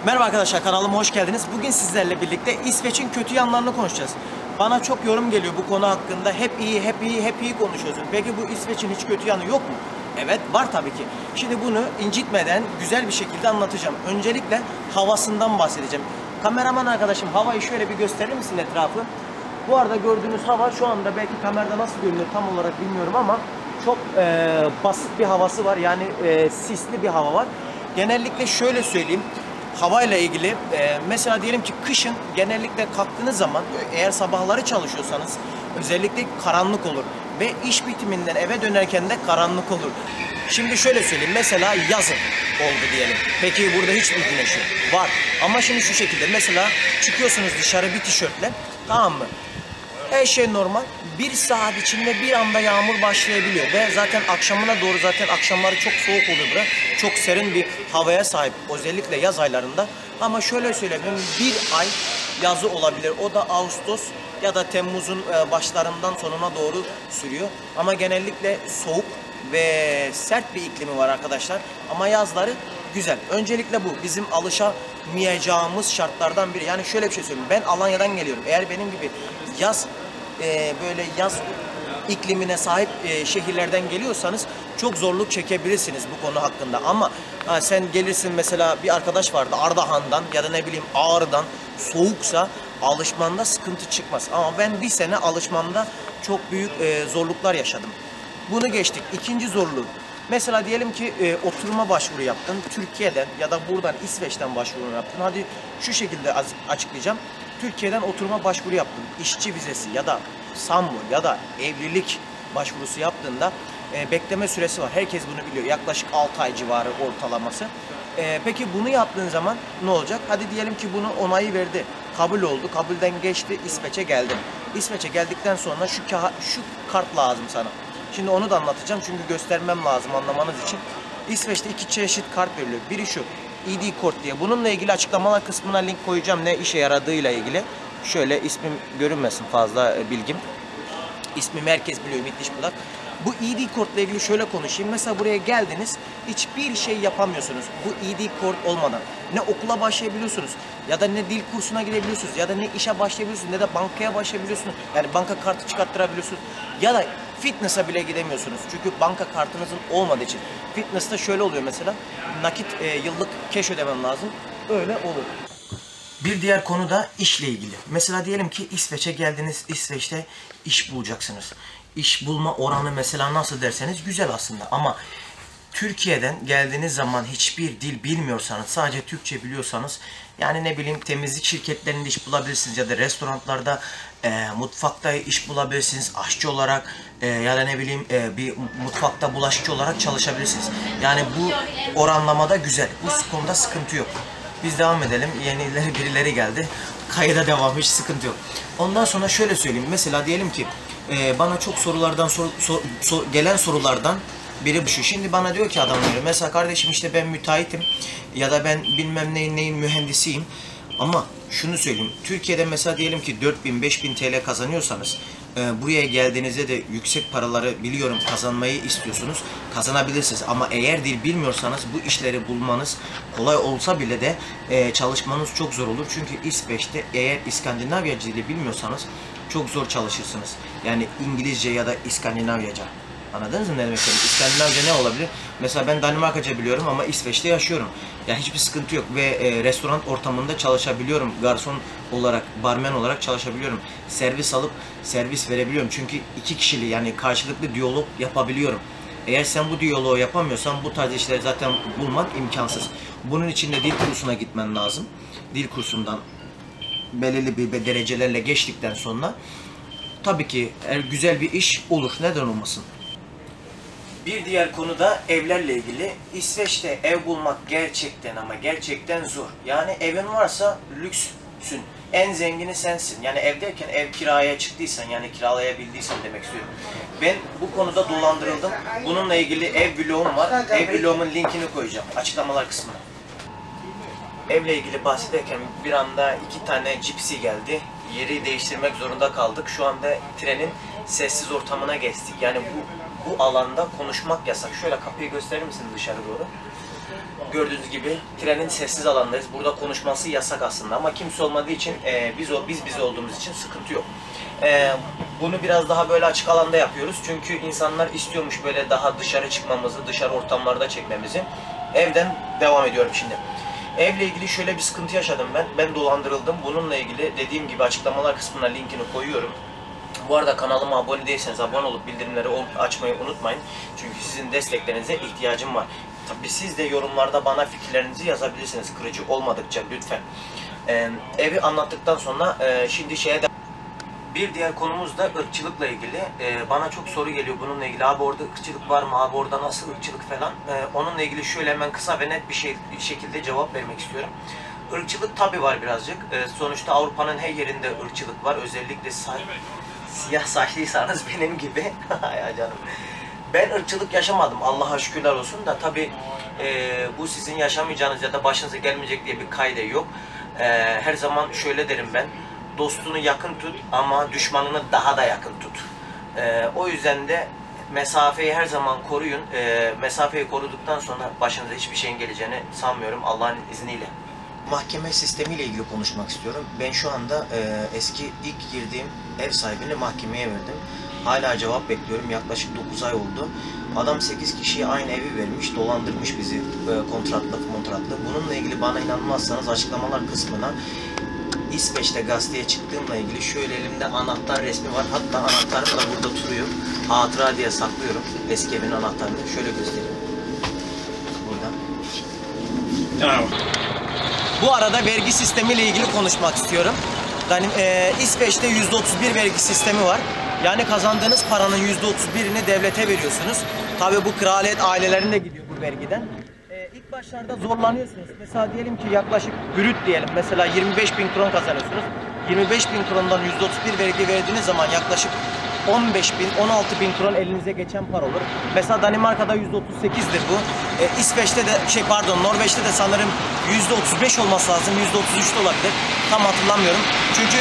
Merhaba arkadaşlar, kanalıma hoş geldiniz. Bugün sizlerle birlikte İsveç'in kötü yanlarını konuşacağız. Bana çok yorum geliyor bu konu hakkında. Hep iyi konuşuyorsun. Peki bu İsveç'in hiç kötü yanı yok mu? Evet, var tabii ki. Şimdi bunu incitmeden güzel bir şekilde anlatacağım. Öncelikle havasından bahsedeceğim. Kameraman arkadaşım, havayı şöyle bir gösterir misin etrafı? Bu arada gördüğünüz hava şu anda belki kamerada nasıl görünüyor tam olarak bilmiyorum ama çok basit bir havası var. Yani sisli bir hava var. Genellikle şöyle söyleyeyim. Havayla ilgili mesela diyelim ki kışın genellikle kalktığınız zaman eğer sabahları çalışıyorsanız özellikle karanlık olur ve iş bitiminden eve dönerken de karanlık olur. Şimdi şöyle söyleyeyim, mesela yazın oldu diyelim. Peki burada hiç mi güneş yok? Var. Ama şimdi şu şekilde, mesela çıkıyorsunuz dışarı bir tişörtle, tamam mı? Her şey normal. Bir saat içinde bir anda yağmur başlayabiliyor ve zaten akşamına doğru, zaten akşamları çok soğuk oluyor burada. Çok serin bir havaya sahip, özellikle yaz aylarında. Ama şöyle söyleyeyim, bir ay yazı olabilir. O da Ağustos ya da Temmuz'un başlarından sonuna doğru sürüyor. Ama genellikle soğuk ve sert bir iklimi var arkadaşlar. Ama yazları güzel. Öncelikle bu bizim alışamayacağımız şartlardan biri. Yani şöyle bir şey söyleyeyim. Ben Alanya'dan geliyorum. Eğer benim gibi yaz böyle yaz iklimine sahip şehirlerden geliyorsanız çok zorluk çekebilirsiniz bu konu hakkında. Ama sen gelirsin, mesela bir arkadaş vardı Ardahan'dan ya da ne bileyim Ağrı'dan, soğuksa alışmanda sıkıntı çıkmaz. Ama ben bir sene alışmamda çok büyük zorluklar yaşadım. Bunu geçtik. İkinci zorluğu. Mesela diyelim ki oturuma başvuru yaptın. Türkiye'den ya da buradan İsveç'ten başvuru yaptın. Hadi şu şekilde açıklayacağım. Türkiye'den oturuma başvuru yaptın. İşçi vizesi ya da sambo ya da evlilik başvurusu yaptığında bekleme süresi var. Herkes bunu biliyor. Yaklaşık 6 ay civarı ortalaması. Peki bunu yaptığın zaman ne olacak? Hadi diyelim ki bunu onayı verdi. Kabul oldu. Kabulden geçti. İsveç'e geldin. İsveç'e geldikten sonra şu kart lazım sana. Şimdi onu da anlatacağım çünkü göstermem lazım anlamanız için. İsveç'te iki çeşit kart veriliyor. Biri şu, ID-Kort diye. Bununla ilgili açıklamalar kısmına link koyacağım, ne işe yaradığıyla ilgili. Şöyle ismim görünmesin fazla bilgim. İsmimi herkes biliyor, Ümit Dişbudak. Bu ID-Kort'la ilgili şöyle konuşayım. Mesela buraya geldiniz, hiçbir şey yapamıyorsunuz. Bu ID-Kort olmadan ne okula başlayabiliyorsunuz ya da ne dil kursuna gidebiliyorsunuz ya da ne işe başlayabiliyorsunuz ne de bankaya başlayabiliyorsunuz. Yani banka kartı çıkarttırabiliyorsunuz ya da fitness'a bile gidemiyorsunuz. Çünkü banka kartınızın olmadığı için. Fitness'ta şöyle oluyor mesela, nakit yıllık cash ödemem lazım. Öyle olur. Bir diğer konu da işle ilgili. Mesela diyelim ki İsveç'e geldiniz, İsveç'te iş bulacaksınız. İş bulma oranı mesela nasıl derseniz güzel aslında, ama Türkiye'den geldiğiniz zaman hiçbir dil bilmiyorsanız, sadece Türkçe biliyorsanız, yani ne bileyim temizlik şirketlerinde iş bulabilirsiniz ya da restoranlarda, mutfakta iş bulabilirsiniz aşçı olarak ya da ne bileyim bir mutfakta bulaşıkçı olarak çalışabilirsiniz. Yani bu oranlamada güzel. Bu konuda sıkıntı yok. Biz devam edelim. Yenileri birileri geldi. Kayıda devam, hiç sıkıntı yok. Ondan sonra şöyle söyleyeyim. Mesela diyelim ki bana çok sorulardan gelen sorulardan biri bu şu. Şimdi bana diyor ki adam diyor, mesela kardeşim işte ben müteahhitim ya da ben bilmem neyin mühendisiyim. Ama şunu söyleyeyim. Türkiye'de mesela diyelim ki 4000-5000 TL kazanıyorsanız buraya geldiğinizde de yüksek paraları biliyorum kazanmayı istiyorsunuz. Kazanabilirsiniz ama eğer dil bilmiyorsanız bu işleri bulmanız kolay olsa bile de çalışmanız çok zor olur. Çünkü İsveç'te eğer İskandinavya dili bilmiyorsanız çok zor çalışırsınız. Yani İngilizce ya da İskandinavyaca. Anladınız mı ne demek istiyorum? İskandinavca ne olabilir? Mesela ben Danimarkaca biliyorum ama İsveç'te yaşıyorum. Yani hiçbir sıkıntı yok ve restoran ortamında çalışabiliyorum. Garson olarak, barmen olarak çalışabiliyorum. Servis alıp servis verebiliyorum. Çünkü iki kişili, yani karşılıklı diyalog yapabiliyorum. Eğer sen bu diyaloğu yapamıyorsan bu tarz işleri zaten bulmak imkansız. Bunun için de dil kursuna gitmen lazım. Dil kursundan belirli bir derecelerle geçtikten sonra tabii ki güzel bir iş olur. Neden olmasın? Bir diğer konu da evlerle ilgili. İsveç'te ev bulmak gerçekten ama gerçekten zor. Yani evin varsa lüksün. En zengini sensin. Yani ev derken ev kiraya çıktıysan, yani kiralayabildiysen demek istiyorum. Ben bu konuda dolandırıldım. Bununla ilgili ev vlogum var. Ev vlogumun linkini koyacağım açıklamalar kısmına. Evle ilgili bahsederken bir anda 2 tane cipsi geldi. Yeri değiştirmek zorunda kaldık. Şu anda trenin sessiz ortamına geçtik. Yani bu alanda konuşmak yasak. Şöyle kapıyı gösterir misin dışarı doğru? Gördüğünüz gibi trenin sessiz alandayız. Burada konuşması yasak aslında ama kimse olmadığı için biz olduğumuz için sıkıntı yok. Bunu biraz daha böyle açık alanda yapıyoruz. Çünkü insanlar istiyormuş böyle daha dışarı çıkmamızı, dışarı ortamlarda çekmemizi. Evden devam ediyorum şimdi. Evle ilgili şöyle bir sıkıntı yaşadım ben. Ben dolandırıldım. Bununla ilgili dediğim gibi açıklamalar kısmına linkini koyuyorum. Bu arada kanalıma abone değilseniz abone olup bildirimleri açmayı unutmayın. Çünkü sizin desteklerinize ihtiyacım var. Tabii siz de yorumlarda bana fikirlerinizi yazabilirsiniz. Kırıcı olmadıkça lütfen. Evi anlattıktan sonra şimdi bir diğer konumuz da ırkçılıkla ilgili. Bana çok soru geliyor bununla ilgili. Abi orada ırkçılık var mı? Abi orada nasıl ırkçılık falan? Onunla ilgili şöyle hemen kısa ve net bir şekilde cevap vermek istiyorum. Irkçılık tabii var birazcık. Sonuçta Avrupa'nın her yerinde ırkçılık var. Özellikle siyah saçlıysanız benim gibi. Ya canım. Ben ırkçılık yaşamadım. Allah'a şükürler olsun da tabii bu sizin yaşamayacağınız ya da başınıza gelmeyecek diye bir kaide yok. Her zaman şöyle derim ben. Dostunu yakın tut ama düşmanını daha da yakın tut. O yüzden de mesafeyi her zaman koruyun. Mesafeyi koruduktan sonra başınıza hiçbir şeyin geleceğini sanmıyorum Allah'ın izniyle. Mahkeme sistemiyle ilgili konuşmak istiyorum. Ben şu anda eski ilk girdiğim ev sahibini mahkemeye verdim. Hala cevap bekliyorum. Yaklaşık 9 ay oldu. Adam 8 kişiye aynı evi vermiş, dolandırmış bizi kontratlı. Bununla ilgili bana inanmazsanız açıklamalar kısmına İsveç'te gazeteye çıktığımla ilgili şöyle elimde anahtar resmi var. Hatta anahtarım da burada duruyor. Hatıra diye saklıyorum eski evin anahtarını. Şöyle göstereyim. Burada. Bu arada vergi sistemiyle ilgili konuşmak istiyorum. Yani İsveç'te %31 vergi sistemi var. Yani kazandığınız paranın %31'ini devlete veriyorsunuz. Tabii bu kraliyet ailelerine gidiyor bu vergiden. İlk başlarda zorlanıyorsunuz. Mesela diyelim ki yaklaşık brüt diyelim. Mesela 25.000 kron kazanıyorsunuz. 25.000 krondan %31 vergi verdiğiniz zaman yaklaşık 15.000, 16.000 kron elinize geçen para olur. Mesela Danimarka'da %38'dir bu. İsveç'te de Norveç'te de sanırım %35 olması lazım. %33 de olabilir. Tam hatırlamıyorum. Çünkü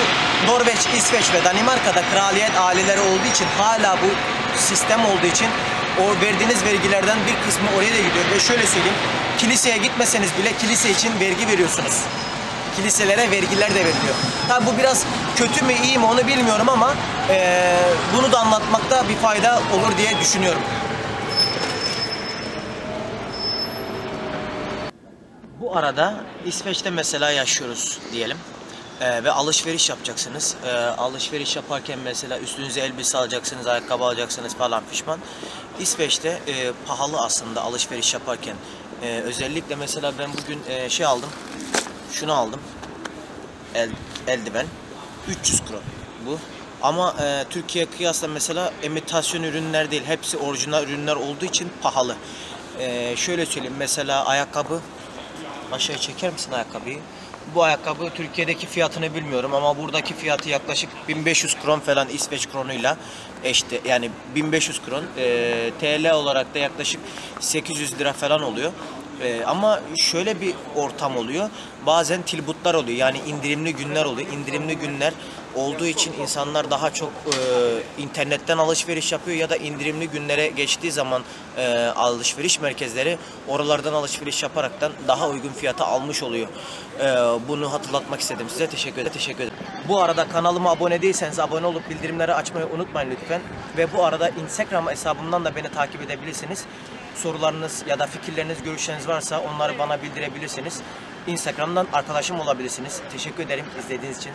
Norveç, İsveç ve Danimarka'da kraliyet aileleri olduğu için hala bu sistem olduğu için o verdiğiniz vergilerden bir kısmı oraya da gidiyor. Ve şöyle söyleyeyim, kiliseye gitmeseniz bile kilise için vergi veriyorsunuz. Kiliselere vergiler de veriliyor. Tabi bu biraz kötü mü iyi mi onu bilmiyorum ama bunu da anlatmakta bir fayda olur diye düşünüyorum. Bu arada İsveç'te mesela yaşıyoruz diyelim. Ve alışveriş yapacaksınız. Alışveriş yaparken mesela üstünüze elbise alacaksınız, ayakkabı alacaksınız falan fişman. İsveç'te pahalı aslında alışveriş yaparken. Özellikle mesela ben bugün aldım. Şunu aldım. Eldiven. 300 kron bu. Ama Türkiye kıyasla mesela imitasyon ürünler değil. Hepsi orijinal ürünler olduğu için pahalı. Şöyle söyleyeyim mesela ayakkabı. Aşağıya çeker misin ayakkabıyı? Bu ayakkabı Türkiye'deki fiyatını bilmiyorum ama buradaki fiyatı yaklaşık 1500 kron falan İsveç kronuyla eşte yani 1500 kron TL olarak da yaklaşık 800 lira falan oluyor. Ama şöyle bir ortam oluyor. Bazen tilbutlar oluyor. Yani indirimli günler oluyor. İndirimli günler olduğu için insanlar daha çok internetten alışveriş yapıyor ya da indirimli günlere geçtiği zaman alışveriş merkezleri oralardan alışveriş yaparaktan daha uygun fiyata almış oluyor. Bunu hatırlatmak istedim size. Teşekkür ederim. Bu arada kanalıma abone değilseniz abone olup bildirimleri açmayı unutmayın lütfen. Ve bu arada Instagram hesabımdan da beni takip edebilirsiniz. Sorularınız ya da fikirleriniz, görüşleriniz varsa onları bana bildirebilirsiniz. Instagram'dan arkadaşım olabilirsiniz. Teşekkür ederim izlediğiniz için.